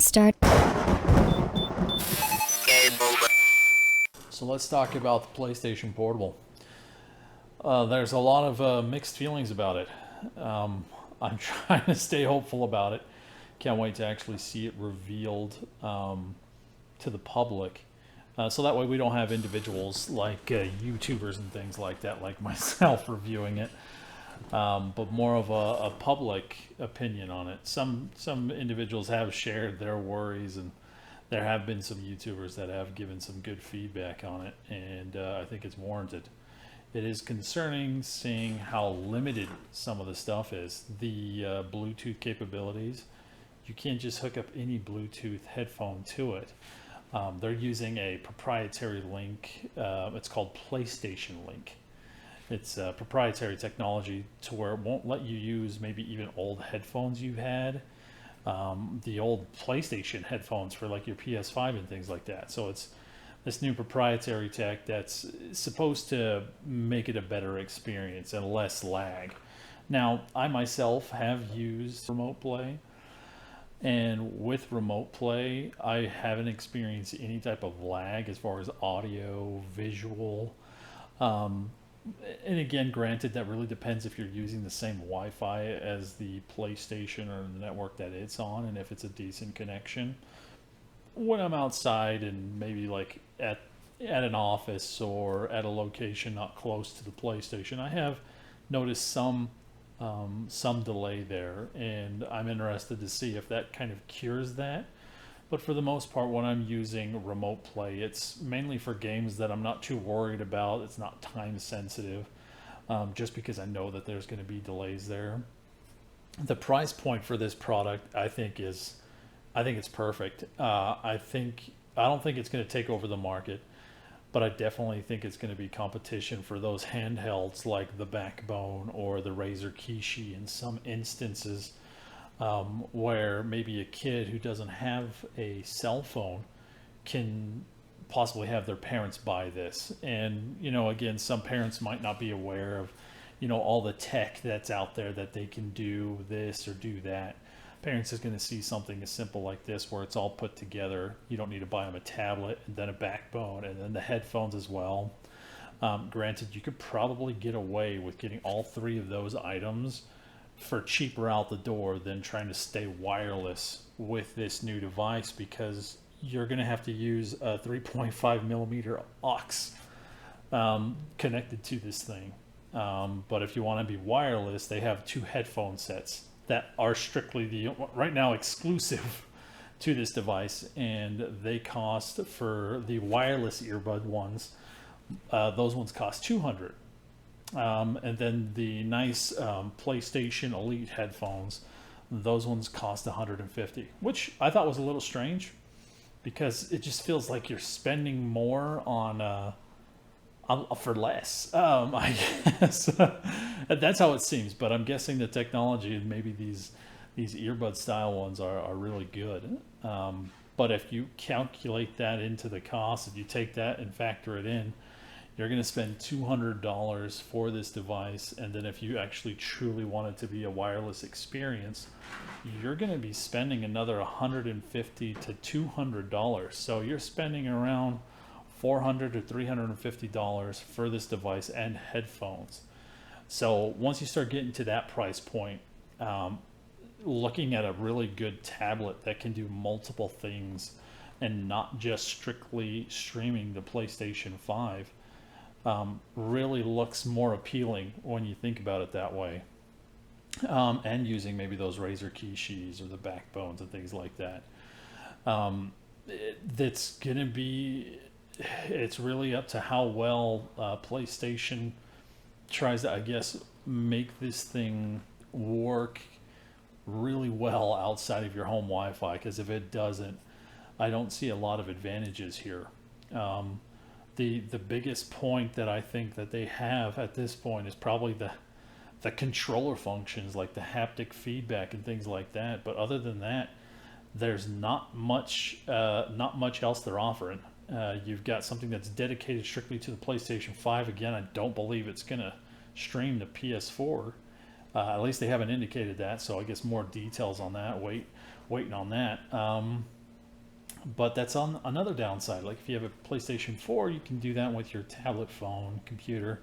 Start. So let's talk about the PlayStation Portable. There's a lot of mixed feelings about it. I'm trying to stay hopeful about it. Can't wait to actually see it revealed to the public. So that way we don't have individuals like YouTubers and things like that, like myself, reviewing it, but more of a public opinion on it. Some individuals have shared their worries, and there have been some YouTubers that have given some good feedback on it, and I think it's warranted. It is concerning seeing how limited some of the stuff is. The Bluetooth capabilities, you can't just hook up any Bluetooth headphone to it. They're using a proprietary link. It's called PlayStation Link. It's proprietary technology to where it won't let you use maybe even old headphones you had, the old PlayStation headphones for like your PS5 and things like that. So it's this new proprietary tech that's supposed to make it a better experience and less lag. Now, I myself have used Remote Play, and with Remote Play, I haven't experienced any type of lag as far as audio, visual. Um, and again, granted, that really depends if you're using the same Wi-Fi as the PlayStation or the network that it's on, and if it's a decent connection. When I'm outside and maybe like at an office or at a location not close to the PlayStation, I have noticed some delay there, and I'm interested to see if that kind of cures that. But for the most part, when I'm using Remote Play, it's mainly for games that I'm not too worried about. It's not time sensitive, just because I know that there's going to be delays there. The price point for this product, I think it's perfect. I don't think it's going to take over the market, but I definitely think it's going to be competition for those handhelds like the Backbone or the Razer Kishi in some instances, where maybe a kid who doesn't have a cell phone can possibly have their parents buy this. And, again, some parents might not be aware of, all the tech that's out there that they can do this or do that. Parents is going to see something as simple like this where it's all put together. You don't need to buy them a tablet and then a Backbone and then the headphones as well. Granted, you could probably get away with getting all three of those items for cheaper out the door than trying to stay wireless with this new device, because you're going to have to use a 3.5 millimeter aux connected to this thing. But if you want to be wireless, they have two headphone sets that are strictly right now exclusive to this device, and they cost, for the wireless earbud ones, those ones cost 200. And then the nice PlayStation Elite headphones, those ones cost 150, which I thought was a little strange, because it just feels like you're spending more on for less. I guess that's how it seems. But I'm guessing the technology and maybe these earbud style ones are really good. But if you calculate that into the cost, if you take that and factor it in, you're going to spend $200 for this device. And then if you actually truly want it to be a wireless experience, you're going to be spending another $150 to $200. So you're spending around $400 to $350 for this device and headphones. So once you start getting to that price point, looking at a really good tablet that can do multiple things and not just strictly streaming the PlayStation 5, really looks more appealing when you think about it that way. And using maybe those Razer Kishis or the Backbones and things like that. That's going to be... It's really up to how well PlayStation tries to, I guess, make this thing work really well outside of your home Wi-Fi. Because if it doesn't, I don't see a lot of advantages here. The biggest point that I think that they have at this point is probably the controller functions, like the haptic feedback and things like that. But other than that, there's not much else they're offering. You've got something that's dedicated strictly to the PlayStation 5. Again, I don't believe it's going to stream to PS4. At least they haven't indicated that, so I guess more details on that. Waiting on that. But that's on another downside. Like if you have a PlayStation 4, you can do that with your tablet, phone, computer,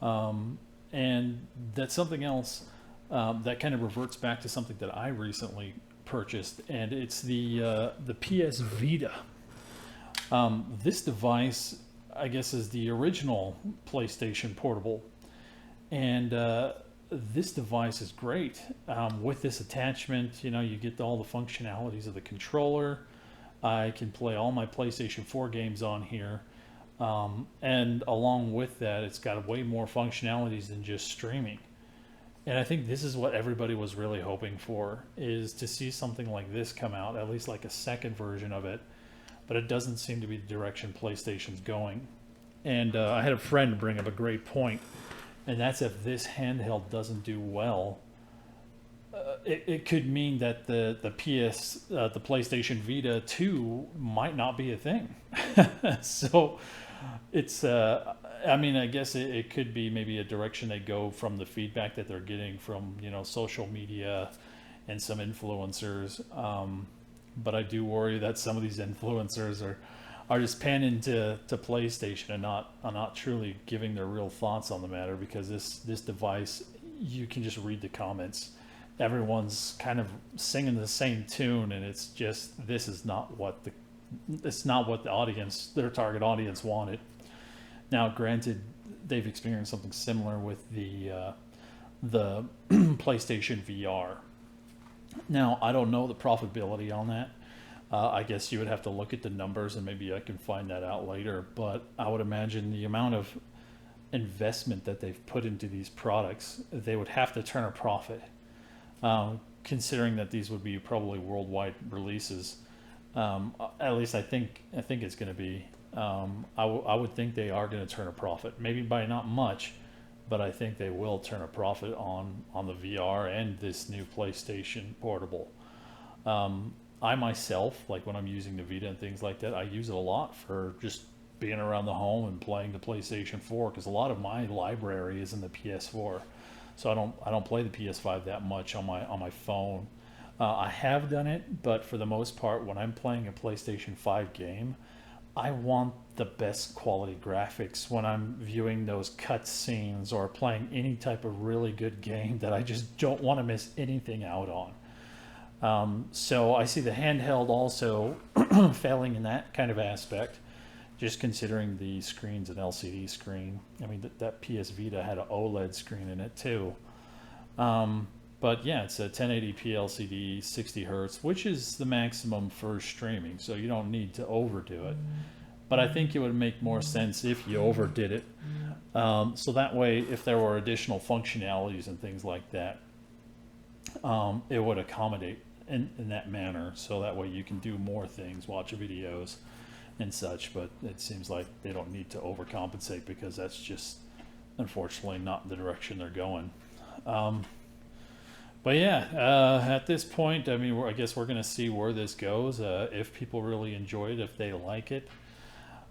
and that's something else that kind of reverts back to something that I recently purchased, and it's the PS Vita. This device, I guess, is the original PlayStation Portable, and this device is great. With this attachment, you get all the functionalities of the controller. I can play all my PlayStation 4 games on here, and along with that, it's got way more functionalities than just streaming. And I think this is what everybody was really hoping for, is to see something like this come out, at least like a second version of it. But it doesn't seem to be the direction PlayStation's going. And I had a friend bring up a great point, and that's if this handheld doesn't do well, it could mean that the PlayStation Vita 2 might not be a thing. So it's I mean, I guess it could be maybe a direction they go from the feedback that they're getting from social media and some influencers. But I do worry that some of these influencers are just panning to PlayStation and not truly giving their real thoughts on the matter, because this device, you can just read the comments. Everyone's kind of singing the same tune, and it's just, this is not what the audience, their target audience, wanted. Now, granted, they've experienced something similar with the PlayStation VR. Now, I don't know the profitability on that. I guess you would have to look at the numbers, and maybe I can find that out later. But I would imagine the amount of investment that they've put into these products, they would have to turn a profit. Considering that these would be probably worldwide releases, at least I think it's going to be. I would think they are going to turn a profit, maybe by not much, but I think they will turn a profit on the VR and this new PlayStation Portable. I myself, like when I'm using the Vita and things like that, I use it a lot for just being around the home and playing the PlayStation 4, because a lot of my library is in the PS4. So I don't play the PS5 that much on my phone. I have done it, but for the most part, when I'm playing a PlayStation 5 game, I want the best quality graphics when I'm viewing those cut scenes or playing any type of really good game that I just don't want to miss anything out on. So I see the handheld also failing in that kind of aspect, just considering the screen's an LCD screen. I mean, that PS Vita had an OLED screen in it too. But yeah, it's a 1080p LCD, 60 hertz, which is the maximum for streaming, so you don't need to overdo it. But I think it would make more sense if you overdid it. So that way, if there were additional functionalities and things like that, it would accommodate in that manner. So that way you can do more things, watch videos and such. But it seems like they don't need to overcompensate, because that's just, unfortunately, not the direction they're going. But yeah, at this point, I mean, I guess we're going to see where this goes. If people really enjoy it, if they like it.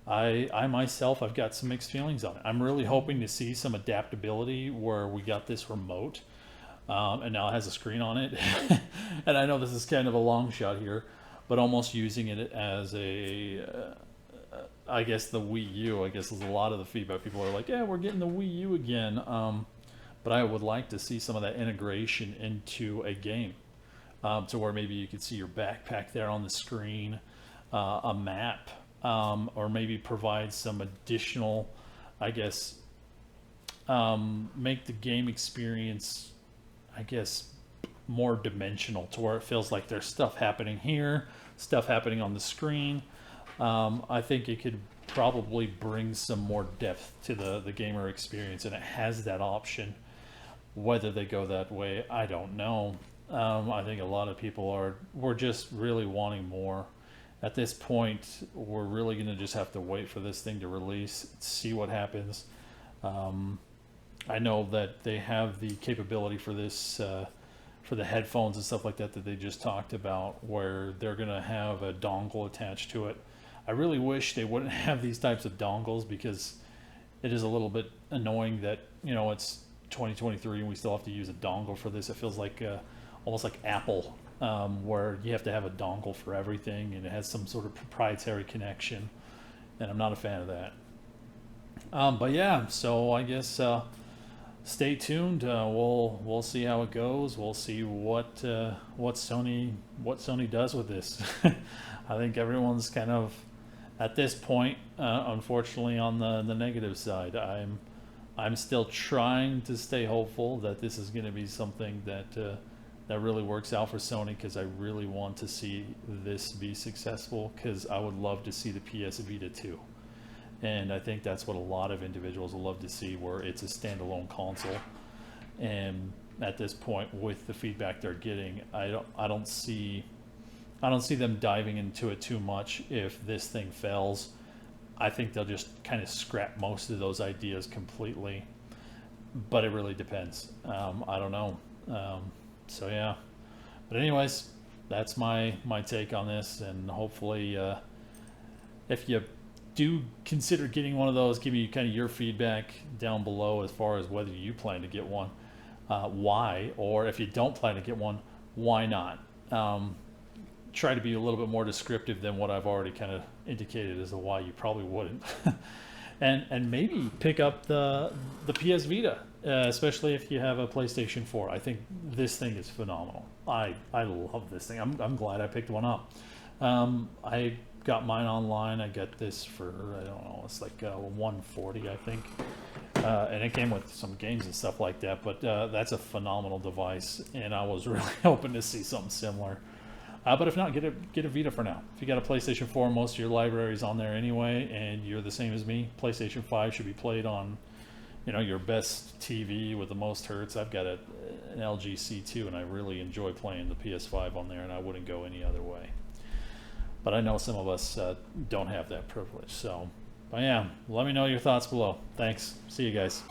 I myself, I've got some mixed feelings on it. I'm really hoping to see some adaptability where we got this remote, and now it has a screen on it. And I know this is kind of a long shot here, but almost using it as I guess the Wii U, I guess is a lot of the feedback. People are like, yeah, we're getting the Wii U again. But I would like to see some of that integration into a game, to where maybe you could see your backpack there on the screen, a map, or maybe provide some additional, I guess, make the game experience, I guess, more dimensional, to where it feels like there's stuff happening here, stuff happening on the screen. I think it could probably bring some more depth to the gamer experience, and it has that option. Whether they go that way, I don't know. I think a lot of people we're just really wanting more. At this point, we're really going to just have to wait for this thing to release, see what happens. I know that they have the capability for this, for the headphones and stuff like that they just talked about, where they're going to have a dongle attached to it. I really wish they wouldn't have these types of dongles, because it is a little bit annoying that, it's 2023 and we still have to use a dongle for this. It feels like almost like Apple, where you have to have a dongle for everything and it has some sort of proprietary connection, and I'm not a fan of that. But yeah, so I guess stay tuned. We'll see how it goes. We'll see what Sony does with this. I think everyone's kind of at this point, unfortunately, on the negative side. I'm still trying to stay hopeful that this is going to be something that really works out for Sony, because I really want to see this be successful, because I would love to see the PS Vita 2. And I think that's what a lot of individuals will love to see, where it's a standalone console. And at this point, with the feedback they're getting, I don't see them diving into it too much. If this thing fails, I think they'll just kind of scrap most of those ideas completely. But it really depends. I don't know. So yeah. But anyways, that's my take on this, and hopefully, if you do consider getting one of those, give me kind of your feedback down below as far as whether you plan to get one, why, or if you don't plan to get one, why not. Try to be a little bit more descriptive than what I've already kind of indicated as to why you probably wouldn't. and maybe pick up the PS Vita, especially if you have a PlayStation 4. I think this thing is phenomenal. I love this thing. I'm glad I picked one up. I got mine online. I got this for, I don't know, it's like $140, I think. And it came with some games and stuff like that, but that's a phenomenal device, and I was really hoping to see something similar. But if not, get a Vita for now. If you got a PlayStation 4, most of your library's on there anyway, and you're the same as me, PlayStation 5 should be played on, your best TV with the most hertz. I've got an LG C2, and I really enjoy playing the PS5 on there, and I wouldn't go any other way. But I know some of us don't have that privilege. So, but yeah, let me know your thoughts below. Thanks. See you guys.